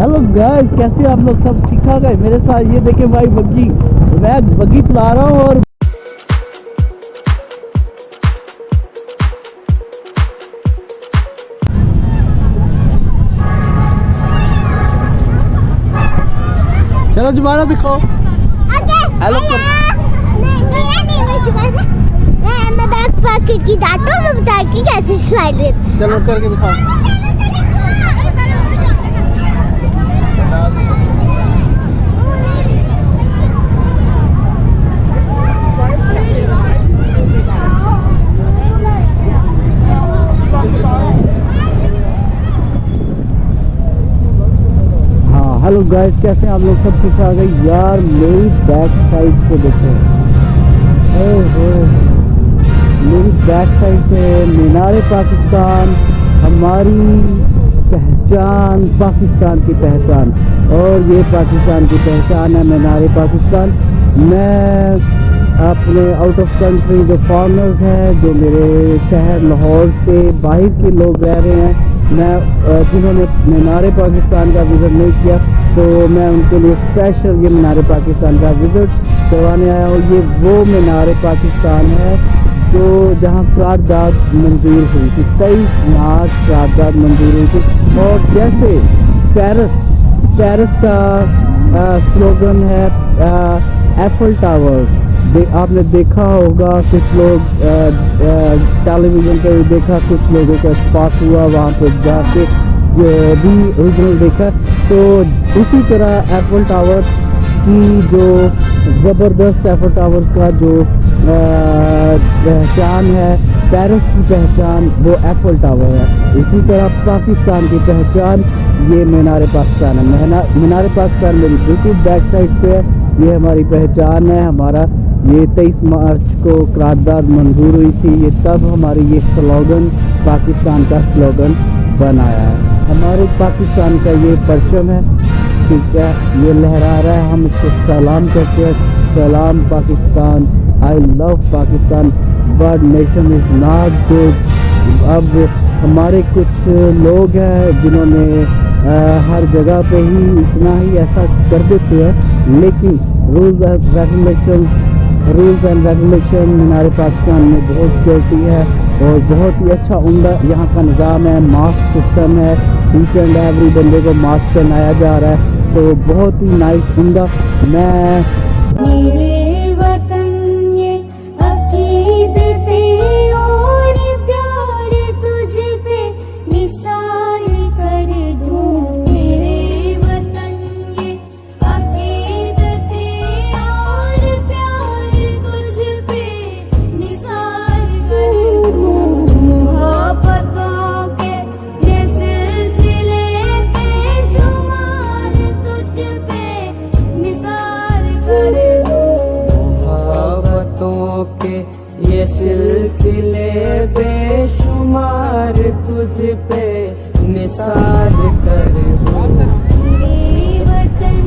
Hello guys, कैसे आप लोग? सब ठीक ठाक है? मेरे साथ ये देखे भाई बग्गी, मैं बग्गी चला रहा हूँ और चलो जुबाना दिखाओ। हेलो मैं बैक पॉकेट की डाटो में बता के कैसे स्लाइड देते। चलो करके दिखाओ। हेलो गाइस, कैसे हैं आप लोग? सब ठीक ठाक है यार। मेरी बैक साइड को देखो, मेरी बैक साइड पे मीनार पाकिस्तान, हमारी पहचान, पाकिस्तान की पहचान। और ये पाकिस्तान की पहचान है मीनार पाकिस्तान। मैं अपने आउट ऑफ कंट्री जो फॉरेनर्स हैं, जो मेरे शहर लाहौर से बाहर के लोग रह रहे हैं, मैं जिन्होंने मीनार पाकिस्तान का विज़िट नहीं किया, तो मैं उनके लिए स्पेशल ये मीनार पाकिस्तान का विज़िट करवाने आया हूँ। ये वो मीनार पाकिस्तान है जो जहाँ करारदाद मंजूर हुई थी, 23 मार्च करारदाद मंजूर हुई थी। और जैसे पेरिस का स्लोगन है एफल टावर, आपने देखा होगा, कुछ लोग टेलीविज़न पर भी देखा, कुछ लोगों का इत्तेफाक हुआ वहाँ पर जाके भी ओरिजिनल देखा। तो उसी तरह एफल टावर की जो ज़बरदस्त एफल टावर का जो पहचान है, पेरिस की पहचान वो एफल टावर है। इसी तरह पाकिस्तान की पहचान ये मीनार पाकिस्तान है। मीनार पाकिस्तान मेरी बिल्कुल बैक साइड पे है। ये हमारी पहचान है। हमारा ये 23 मार्च को करारदाद मंजूर हुई थी। ये तब हमारी ये स्लोगन, पाकिस्तान का स्लोगन बनाया है। हमारे पाकिस्तान का ये परचम है, ठीक है, ये लहरा रहा है। हम इसको सलाम करते हैं, सलाम Pakistan, I love Pakistan, but nation is not good. अब हमारे कुछ लोग हैं जिन्होंने हर जगह पे ही इतना ही ऐसा कर देते हैं, लेकिन रूल्स एंड रेगुलेशन मीनार पाकिस्तान में बहुत सिक्योरिटी है और बहुत ही अच्छा उम्दा यहाँ का निज़ाम है। मास्क सिस्टम है, ईच एंड एवरी बंदे को मास्क पहनाया जा रहा है, तो बहुत ही नाइस उम्दा। ये सिलसिले बेशुमार तुझ पे निसार कर दूं। मेरे वतन